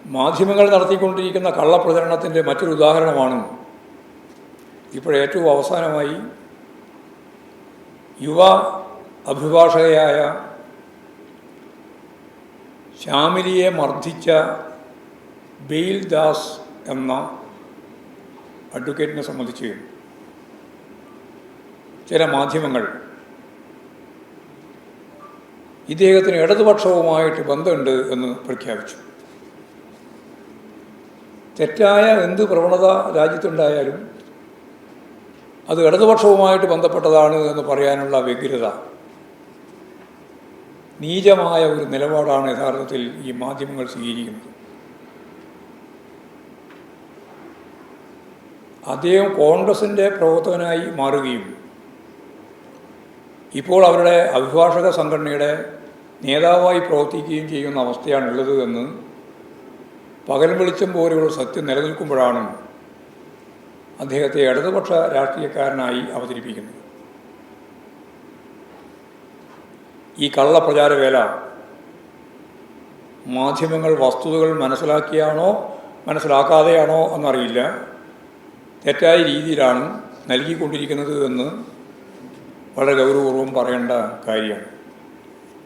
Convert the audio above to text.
മാധ്യമങ്ങൾ നടത്തിക്കൊണ്ടിരിക്കുന്ന കള്ളപ്രചരണത്തിൻ്റെ മറ്റൊരു ഉദാഹരണമാണ് ഇപ്പോഴേറ്റവും അവസാനമായി യുവ അഭിഭാഷകയായ ശ്യാമിലിയെ മർദ്ദിച്ച ബെയിൽ ദാസ് എന്ന അഡ്വക്കേറ്റിനെ സംബന്ധിച്ച് ചില മാധ്യമങ്ങൾ ഇദ്ദേഹത്തിന് ഇടതുപക്ഷവുമായിട്ട് ബന്ധമുണ്ട് എന്ന് പ്രഖ്യാപിച്ചു. തെറ്റായ എന്ത് പ്രവണത രാജ്യത്തുണ്ടായാലും അത് ഇടതുപക്ഷവുമായിട്ട് ബന്ധപ്പെട്ടതാണ് എന്ന് പറയാനുള്ള വ്യഗ്രത, നീചമായ ഒരു നിലപാടാണ് യഥാർത്ഥത്തിൽ ഈ മാധ്യമങ്ങൾ സ്വീകരിക്കുന്നത്. അദ്ദേഹം കോൺഗ്രസിൻ്റെ പ്രവർത്തകനായി മാറുകയും ഇപ്പോൾ അവരുടെ അഭിഭാഷക സംഘടനയുടെ നേതാവായി പ്രവർത്തിക്കുകയും ചെയ്യുന്ന അവസ്ഥയാണുള്ളത് എന്ന് പകൽ വെളിച്ചം പോലെയുള്ള സത്യം നിലനിൽക്കുമ്പോഴാണ് അദ്ദേഹത്തെ ഇടതുപക്ഷ രാഷ്ട്രീയക്കാരനായി അവതരിപ്പിക്കുന്നത്. ഈ കള്ളപ്രചാരവേല മാധ്യമങ്ങൾ വസ്തുതകൾ മനസ്സിലാക്കിയാണോ മനസ്സിലാക്കാതെയാണോ എന്നറിയില്ല, തെറ്റായ രീതിയിലാണ് നൽകിക്കൊണ്ടിരിക്കുന്നത് എന്ന് വളരെ ഗൗരവപൂർവ്വം പറയേണ്ട കാര്യമാണ്.